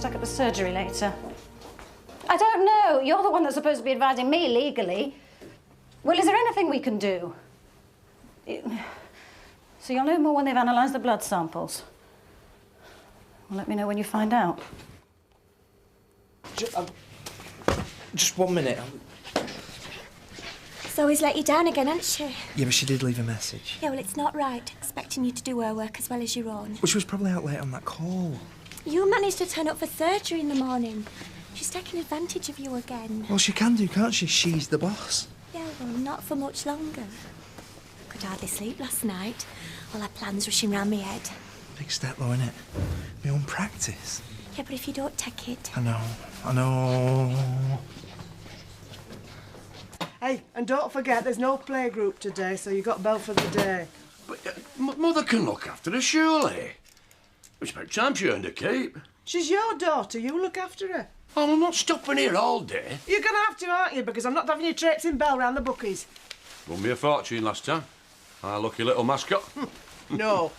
stuck at the surgery later? I don't know. You're the one that's supposed to be advising me legally. Well, is there anything we can do? So you'll know more when they've analysed the blood samples. Well, let me know when you find out. Just 1 minute. Zoe's let you down again, hasn't she? Yeah, but she did leave a message. Yeah, well, it's not right, expecting you to do her work as well as your own. Well, she was probably out late on that call. You managed to turn up for surgery in the morning. She's taking advantage of you again. Well, she can do, can't she? She's the boss. Yeah, well, not for much longer. Could hardly sleep last night. All our plans rushing round my head. Big step, though, innit? My own practice. Yeah, but if you don't take it... I know. Hey, and don't forget, there's no playgroup today, so you got bell for the day. But Mother can look after her, surely. It's about time she earned a keep. She's your daughter, you look after her. Oh, I'm not stopping here all day. You're going to have to, aren't you? Because I'm not having you traipsing Bell round the bookies. Won me a fortune last time. Our lucky little mascot. No.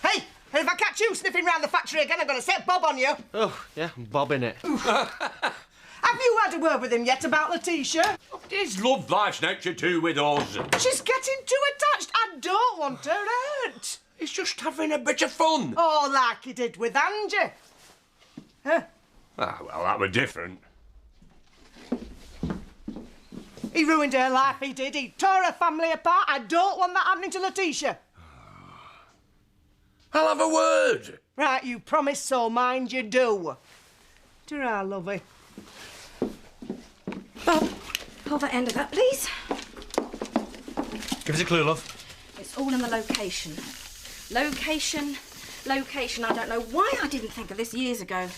Hey, and if I catch you sniffing round the factory again, I'm going to set Bob on you. Oh, yeah, Bob in it. Have you had a word with him yet about Letitia? His love life's nature too with us. She's getting too attached. I don't want her hurt. He's just having a bit of fun. Oh, like he did with Angie. Huh? Ah, well, that were different. He ruined her life, he did. He tore her family apart. I don't want that happening to Letitia. I'll have a word. Right, you promised, so mind you do. Ta-ra, lovey. Bob, hold that end of that, please. Give us a clue, love. It's all in the location. Location. I don't know why I didn't think of this years ago.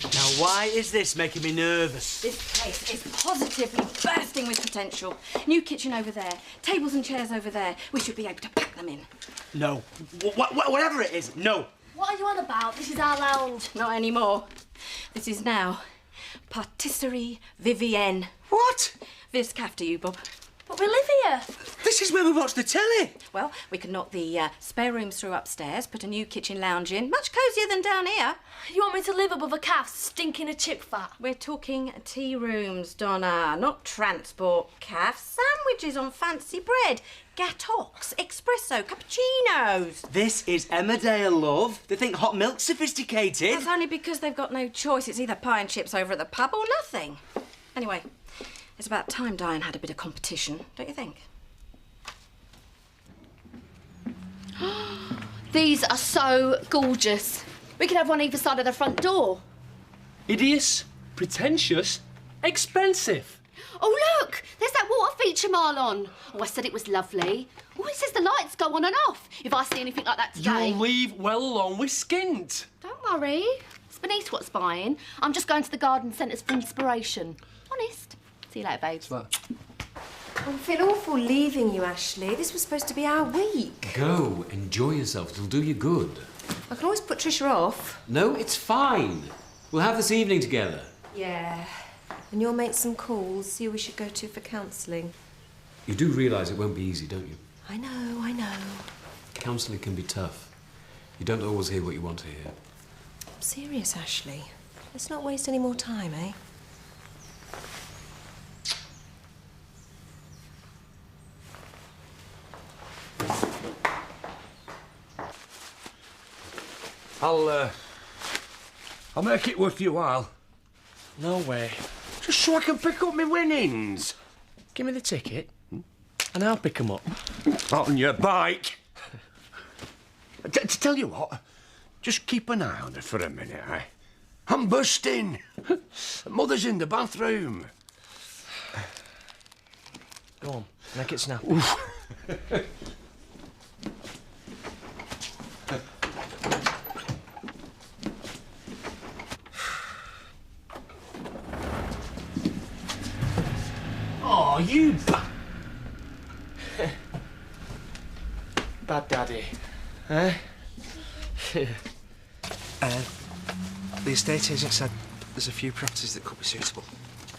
Now, why is this making me nervous? This place is positively bursting with potential. New kitchen over there, tables and chairs over there. We should be able to pack them in. No. Whatever it is, no. What are you on about? This is our lounge. Not anymore. This is now Patisserie Vivienne. What? This after you, Bob. But we live here. This is where we watch the telly. Well, we can knock the spare rooms through upstairs, put a new kitchen lounge in. Much cosier than down here. You want me to live above a calf stinking of chip fat? We're talking tea rooms, Donna, not transport calf. Sandwiches on fancy bread, gattox, espresso, cappuccinos. This is Emmerdale, love. They think hot milk's sophisticated. That's only because they've got no choice. It's either pie and chips over at the pub or nothing. Anyway, it's about time Diane had a bit of competition, don't you think? These are so gorgeous. We could have one either side of the front door. Hideous, pretentious, expensive. Oh, look! There's that water feature, Marlon. Oh, I said it was lovely. Oh, it says the lights go on and off. If I see anything like that today... You'll leave well alone with skint. Don't worry. It's Bernice what's buying. I'm just going to the garden centres for inspiration. Honest. See you later, babes. I feel awful leaving you, Ashley. This was supposed to be our week. Go, enjoy yourself. It'll do you good. I can always put Trisha off. No, it's fine. We'll have this evening together. Yeah. And you'll make some calls, see who we should go to for counselling. You do realise it won't be easy, don't you? I know. Counselling can be tough. You don't always hear what you want to hear. I'm serious, Ashley. Let's not waste any more time, eh? I'll make it worth your while. No way. Just so I can pick up my winnings. Give me the ticket and I'll pick 'em up. On your bike. To tell you what, just keep an eye on her for a minute, eh? I'm bursting. Mother's in the bathroom. Go on, make it snappy. Oh, you bad daddy, eh? The estate agent said there's a few properties that could be suitable.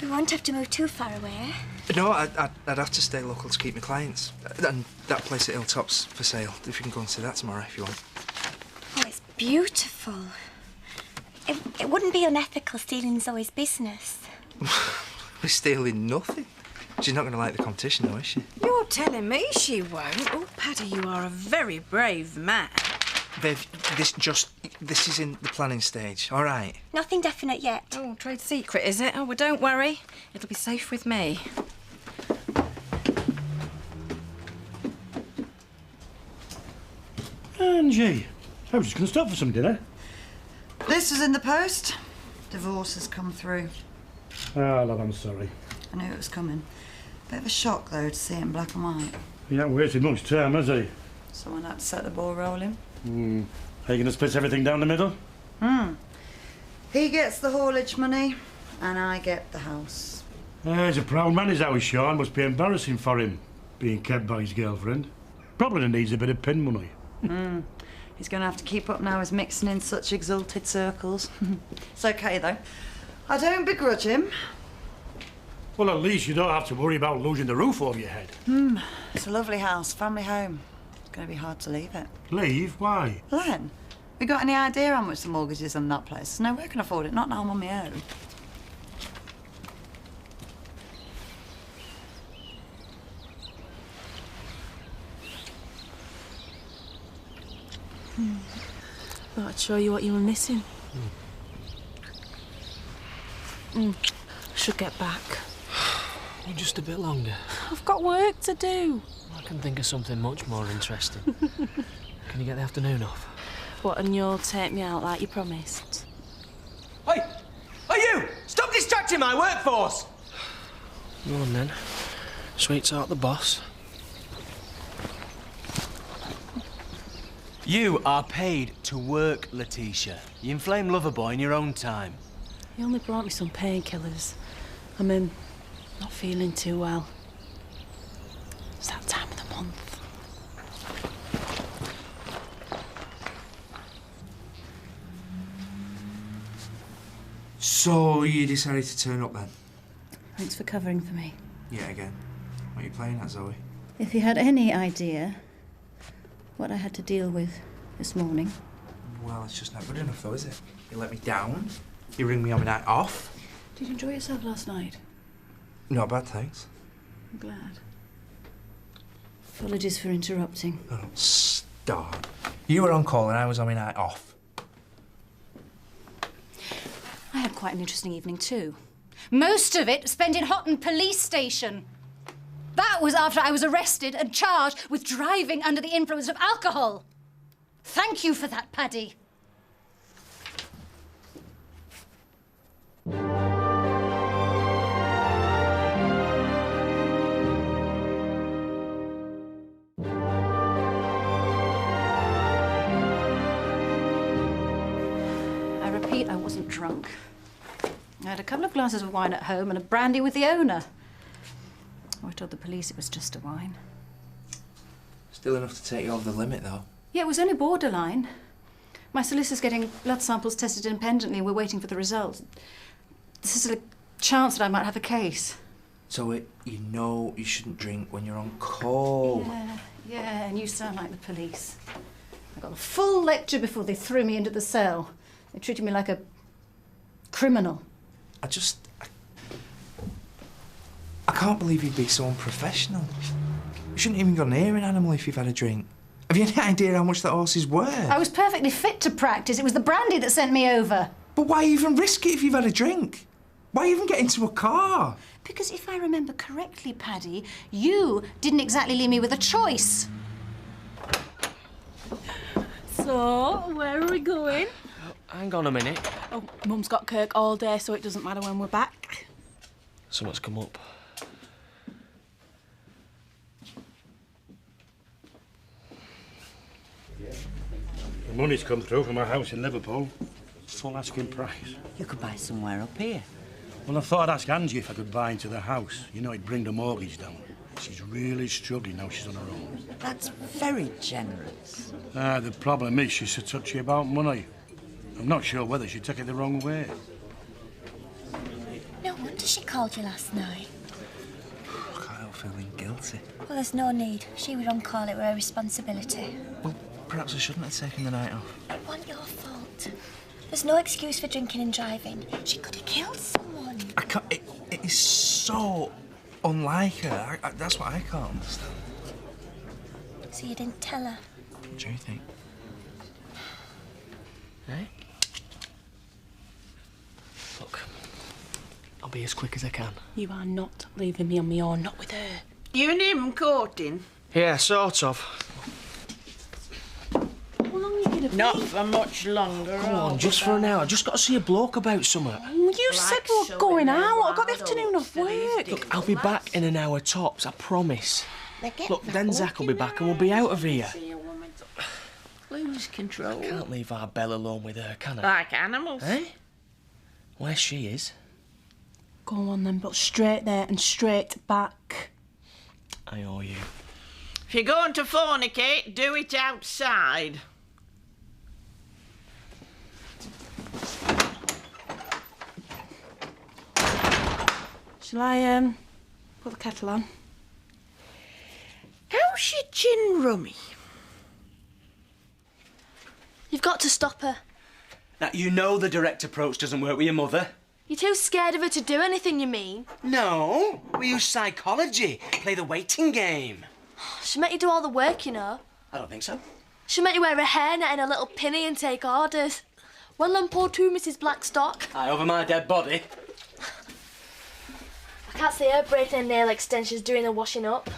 We won't have to move too far away. No, I'd have to stay local to keep my clients. And that place at Hilltop's for sale. If you can go and see that tomorrow if you want. Oh, it's beautiful. It wouldn't be unethical stealing Zoe's business. We're stealing nothing. She's not going to like the competition, though, is she? You're telling me she won't? Oh, Paddy, you are a very brave man. Viv, this is in the planning stage, all right? Nothing definite yet. Oh, trade secret, is it? Oh, well, don't worry. It'll be safe with me. Angie, I was just going to stop for some dinner. This was in the post. Divorce has come through. Ah, love, I'm sorry. I knew it was coming. Bit of a shock, though, to see it in black and white. He hasn't wasted much time, has he? Someone had to set the ball rolling. Are you going to split everything down the middle? He gets the haulage money, and I get the house. He's a proud man, is how he's Sean. Must be embarrassing for him, being kept by his girlfriend. Probably needs a bit of pin money. He's going to have to keep up now as mixing in such exalted circles. It's okay, though. I don't begrudge him. Well, at least you don't have to worry about losing the roof over your head. It's a lovely house, family home. It's going to be hard to leave it. Leave? Why? Len, we got any idea how much the mortgage is on that place? No way can afford it, not now I'm on my own. Thought I'd show you what you were missing. Should get back. Well, just a bit longer. I've got work to do. I can think of something much more interesting. Can you get the afternoon off? What, and you'll take me out like you promised? Hey! Hey, you! Stop distracting my workforce! Go on, then. Sweetheart the boss. You are paid to work, Letitia. You inflame Loverboy in your own time. He only brought me some painkillers. I'm not feeling too well. It's that time of the month. So you decided to turn up then? Thanks for covering for me. Yeah, again. What are you playing at, Zoe? If you had any idea what I had to deal with this morning. Well, it's just not good enough, though, is it? You let me down. You ring me on my night off. Did you enjoy yourself last night? Not bad, thanks. I'm glad. Apologies for interrupting. Oh, stop. You were on call and I was on my night off. I had quite an interesting evening too. Most of it spent in Houghton Police Station. That was after I was arrested and charged with driving under the influence of alcohol. Thank you for that, Paddy. I repeat, I wasn't drunk. I had a couple of glasses of wine at home and a brandy with the owner. I told the police it was just a wine. Still enough to take you over the limit, though. Yeah, it was only borderline. My solicitor's getting blood samples tested independently. We're waiting for the results. This is a chance that I might have a case. So you know you shouldn't drink when you're on call. Yeah, and you sound like the police. I got a full lecture before they threw me into the cell. They treated me like a criminal. I can't believe you'd be so unprofessional. You shouldn't even go near an animal if you've had a drink. Have you any idea how much that horse is worth? I was perfectly fit to practice. It was the brandy that sent me over. But why even risk it if you've had a drink? Why even get into a car? Because if I remember correctly, Paddy, you didn't exactly leave me with a choice. So, where are we going? Hang on a minute. Oh, Mum's got Kirk all day, so it doesn't matter when we're back. Something's come up. The money's come through for my house in Liverpool. Full asking price. You could buy somewhere up here. Well, I thought I'd ask Angie if I could buy into the house. You know, it'd bring the mortgage down. She's really struggling now she's on her own. That's very generous. The problem is she's so touchy about money. I'm not sure whether she'd take it the wrong way. No wonder she called you last night. I can't help feeling guilty. Well, there's no need. She was on call, it were her responsibility. Well, perhaps I shouldn't have taken the night off. It wasn't your fault. There's no excuse for drinking and driving. She could have killed someone. I can't... It is so unlike her. That's what I can't understand. So you didn't tell her? What do you think? Eh? Look, I'll be as quick as I can. You are not leaving me on my own, not with her. You and him courting? Yeah, sort of. How long are you going to be? Not for much longer. Come on, just for an hour. Just got to see a bloke about something. You said we were going out. I've got the afternoon off work. Look, I'll be back in an hour tops, I promise. Look, then Zach will be back and we'll be out of here. Lose control. I can't leave our Belle alone with her, can I? Like animals. Eh? Where she is. Go on then, but straight there and straight back. I owe you. If you're going to fornicate, do it outside. Shall I, put the kettle on? How's your gin rummy? You've got to stop her. Now, you know the direct approach doesn't work with your mother. You're too scared of her to do anything, you mean? No, we use psychology. Play the waiting game. She'll make you do all the work, you know. I don't think so. She'll make you wear a hairnet and a little pinny and take orders. One lump or two, Mrs. Blackstock. Aye, over my dead body. I can't see her breaking her nail extensions doing the washing up.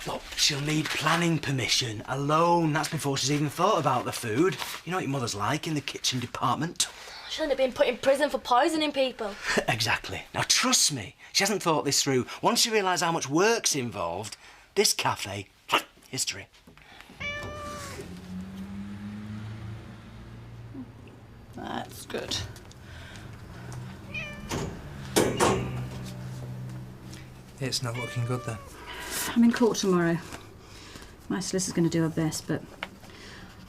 Look, she'll need planning permission alone. That's before she's even thought about the food. You know what your mother's like in the kitchen department. She'll end up being put in prison for poisoning people. Exactly. Now, trust me, she hasn't thought this through. Once you realise how much work's involved, this cafe, history. That's good. It's not looking good then. I'm in court tomorrow. My solicitor's going to do her best, but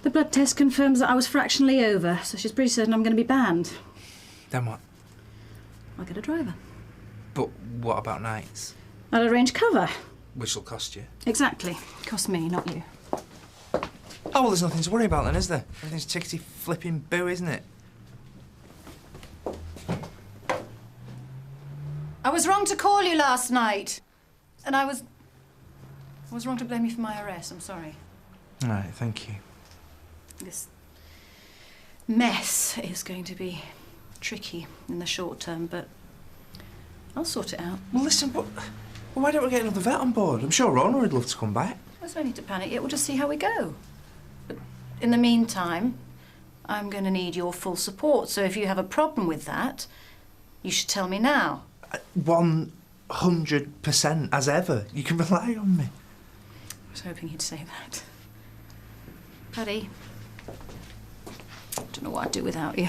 the blood test confirms that I was fractionally over, so she's pretty certain I'm going to be banned. Then what? I'll get a driver. But what about nights? I'll arrange cover. Which will cost you. Exactly. Cost me, not you. Oh, well, there's nothing to worry about then, is there? Everything's tickety-flipping-boo, isn't it? I was wrong to call you last night. And I was wrong to blame you for my arrest. I'm sorry. All right, thank you. This mess is going to be tricky in the short term, but I'll sort it out. Well, listen, but why don't we get another vet on board? I'm sure Rona would love to come back. There's no need to panic yet. We'll just see how we go. But in the meantime, I'm going to need your full support. So if you have a problem with that, you should tell me now. 100% as ever. You can rely on me. I was hoping you'd say that. Paddy, don't know what I'd do without you.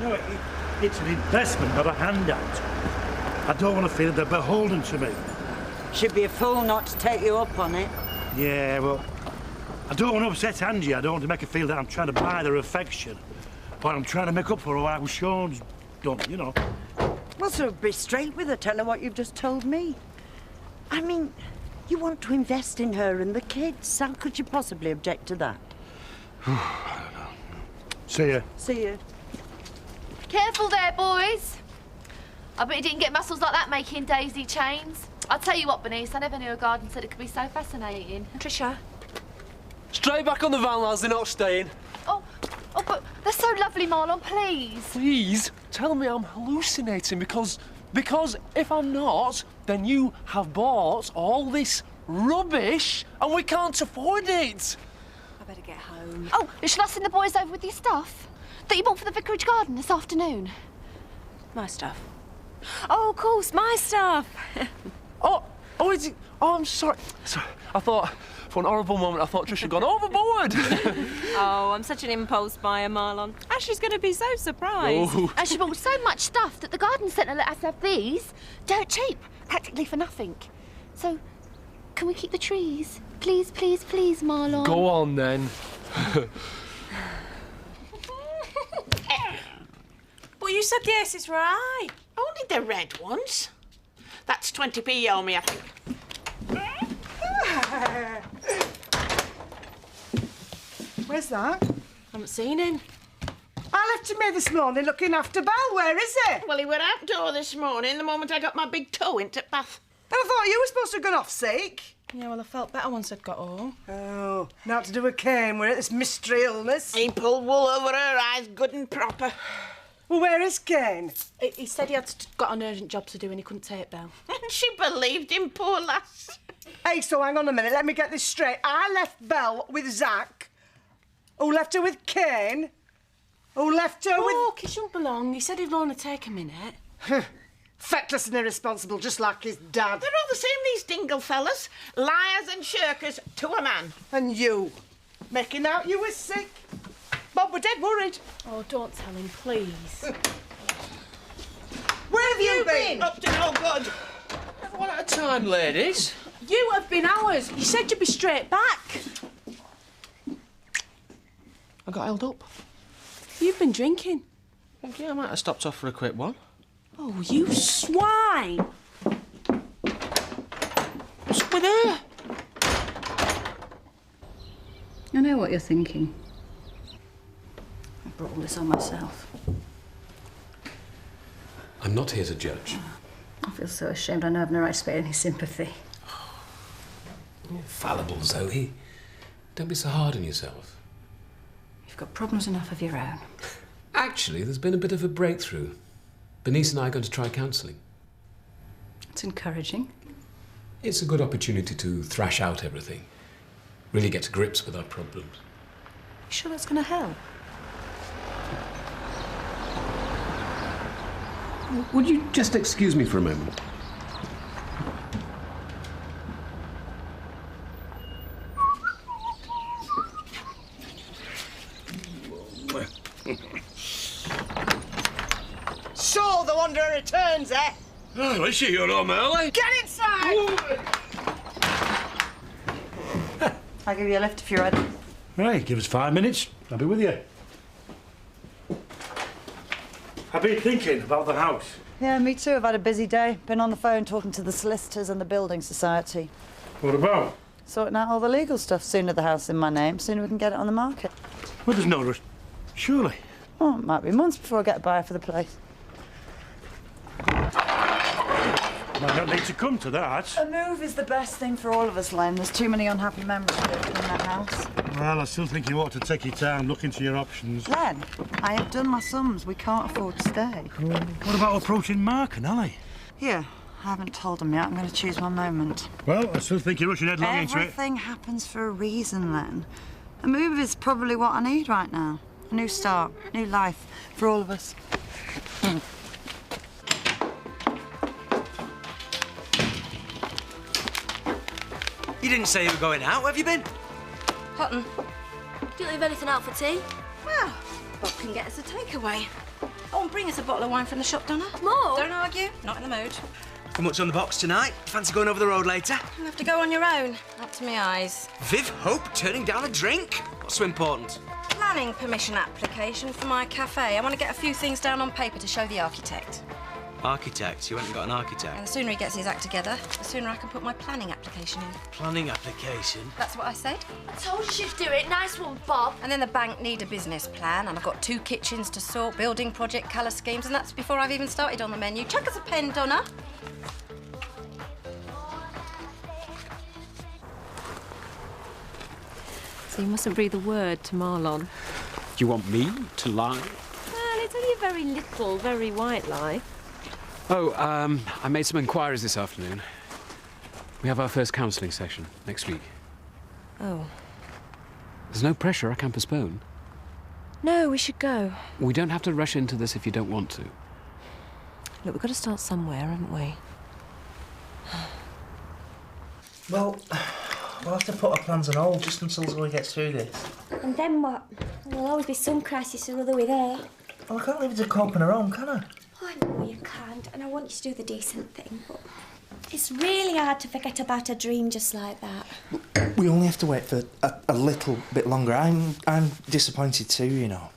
No, it's an investment, not a handout. I don't want to feel they're beholden to me. She'd be a fool not to take you up on it. Yeah, well, I don't want to upset Angie. I don't want to make her feel that I'm trying to buy their affection. But I'm trying to make up for what Sean's done, you know. Well, so be straight with her. Tell her what you've just told me. I mean, you want to invest in her and the kids. How could you possibly object to that? I don't know. See ya. See you. Careful there, boys. I bet you didn't get muscles like that making daisy chains. I'll tell you what, Bernice, I never knew a garden said it could be so fascinating. Trisha. Straight back on the van, lads, they're not staying. Oh, but they're so lovely, Marlon, please. Please, tell me I'm hallucinating because if I'm not, then you have bought all this rubbish and we can't afford it. I better get home. Oh, shall I send the boys over with your stuff? That you bought for the vicarage garden this afternoon? My stuff. Oh, of course, my stuff. Is it? Oh, I'm sorry. Sorry, I thought, for an horrible moment, I thought Trish had gone overboard. Oh, I'm such an impulse buyer, Marlon. Ashley's going to be so surprised. Oh. And she bought so much stuff that the garden centre let us have these dirt cheap, practically for nothing. So, can we keep the trees? Please, please, please, Marlon. Go on, then. But you said the ace is right. Only the red ones. That's 20p you owe me, I think. Where's that? Haven't seen him. I left him here this morning looking after Belle. Where is he? Well, he were outdoor this morning the moment I got my big toe into bath. I thought you were supposed to have gone off sick. Yeah, well, I felt better once I'd got home. Oh, not to do with Kane, we're at this mystery illness. He pulled wool over her eyes good and proper. Well, where is Kane? He said he had got an urgent job to do and he couldn't take Belle. And she believed him, poor lass. Hey, so hang on a minute, let me get this straight. I left Belle with Zach, who left her with Kane, who left her with... Look, he shouldn't belong. He said he'd only take a minute. Feckless and irresponsible, just like his dad. They're all the same, these dingle fellas. Liars and shirkers to a man. And you, making out you were sick. Bob, we're dead worried. Oh, don't tell him, please. Where have you been? Up to no good. One at a time, ladies. You have been ours. You said you'd be straight back. I got held up. You've been drinking. Well, yeah, I might have stopped off for a quick one. Oh, you swine! What's up with her? I know what you're thinking. I brought all this on myself. I'm not here to judge. I feel so ashamed. I know I've no right to spare any sympathy. You're fallible, Zoe. Don't be so hard on yourself. You've got problems enough of your own. Actually, there's been a bit of a breakthrough. Bernice and I are going to try counselling. It's encouraging. It's a good opportunity to thrash out everything. Really get to grips with our problems. You sure that's going to help? Would you just excuse me for a moment? So the wanderer returns, eh? Oh, is she your home early? Get inside! I'll give you a lift if you're ready. Right, give us 5 minutes. I'll be with you. I've been thinking about the house. Yeah, me too. I've had a busy day. Been on the phone talking to the solicitors and the building society. What about? Sorting out all the legal stuff. Sooner the house in my name, sooner we can get it on the market. Well, there's no rush. Surely. Oh, it might be months before I get a buyer for the place. Might not need to come to that. A move is the best thing for all of us, Len. There's too many unhappy memories in that house. Well, I still think you ought to take your time, look into your options. Len, I have done my sums. We can't afford to stay. What about approaching Mark and Ali? Yeah, I haven't told them yet. I'm going to choose my moment. Well, I still think you're rushing headlong into it. Everything happens for a reason, Len. A move is probably what I need right now. A new start, new life for all of us. You didn't say you were going out. Where have you been? Hutton, didn't leave anything out for tea? Well, Bob can get us a takeaway. Oh, and bring us a bottle of wine from the shop, Donna. More? Don't argue. Not in the mood. How much on the box tonight? Fancy going over the road later? You'll have to go on your own. Up to me eyes. Viv Hope turning down a drink? What's so important? Planning permission application for my cafe. I want to get a few things down on paper to show the architect. Architect. You haven't got an architect. And the sooner he gets his act together, the sooner I can put my planning application in. Planning application? That's what I said. I told you she'd do it. Nice one, Bob. And then the bank need a business plan, and I've got 2 kitchens to sort, building project, colour schemes, and that's before I've even started on the menu. Chuck us a pen, Donna. So you mustn't breathe a word to Marlon. Do you want me to lie? Well, it's only a very little, very white lie. Oh, I made some inquiries this afternoon. We have our first counselling session next week. Oh. There's no pressure, I can postpone. No, we should go. We don't have to rush into this if you don't want to. Look, we've got to start somewhere, haven't we? Well, we'll have to put our plans on hold just until Zoe gets through this. And then what? There'll always be some crisis or other with her. Well, I can't leave her to cope on her own, can I? Oh, I know you can't, and I want you to do the decent thing, but it's really hard to forget about a dream just like that. We only have to wait for a little bit longer. I'm disappointed too, you know.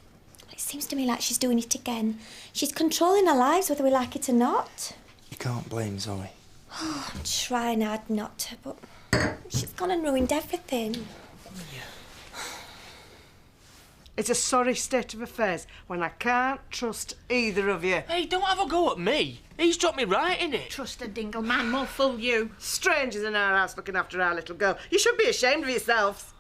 It seems to me like she's doing it again. She's controlling our lives whether we like it or not. You can't blame Zoe. Oh, I'm trying hard not to, but She's gone and ruined everything. It's a sorry state of affairs when I can't trust either of you. Hey, don't have a go at me. He's dropped me right in it. Trust a dingle man will fool you. Strangers in our house looking after our little girl. You should be ashamed of yourselves.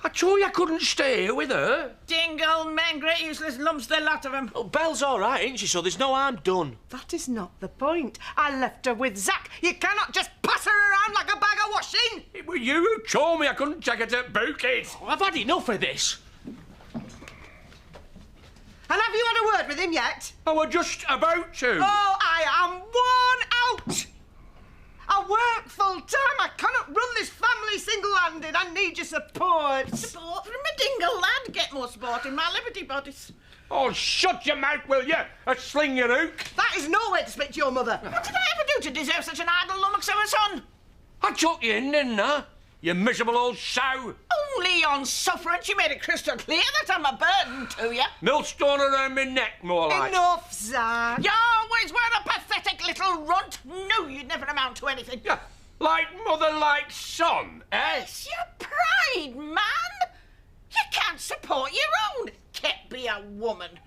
I told you I couldn't stay here with her. Dingle men, great useless lumps, the lot of them. Oh, Belle's all right, ain't she? So there's no harm done. That is not the point. I left her with Zach. You cannot just pass her around like a bag of washing. It was you who told me I couldn't take her to Bukit. Oh, I've had enough of this. And have you had a word with him yet? I was just about to. Oh, I am worn out. I work full time. I cannot run this family single-handed. I need your support. Support from a dingle lad. Get more sport in my liberty bodies. Oh, shut your mouth, will you? A sling your hook. That is no way to speak to your mother. What did I ever do to deserve such an idle lummox of a son? I took you in, didn't I? You miserable old sow. Only on sufferance. You made it crystal clear that I'm a burden to you. Millstone around my neck, more like. Enough, Zach. You always were a pathetic little runt. Knew you'd never amount to anything. Yeah, like mother, like son, eh? It's your pride, man. You can't support your own. Can't be a woman.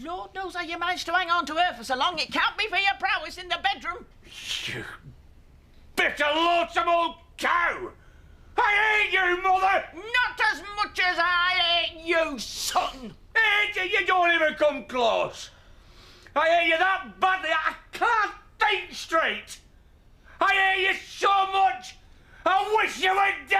Lord knows how you managed to hang on to her for so long. It can't be for your prowess in the bedroom. You bitter, loathsome old cow! I hate you, mother! Not as much as I hate you, son. Hate you? You don't even come close. I hate you that badly I can't think straight. I hate you so much I wish you were dead!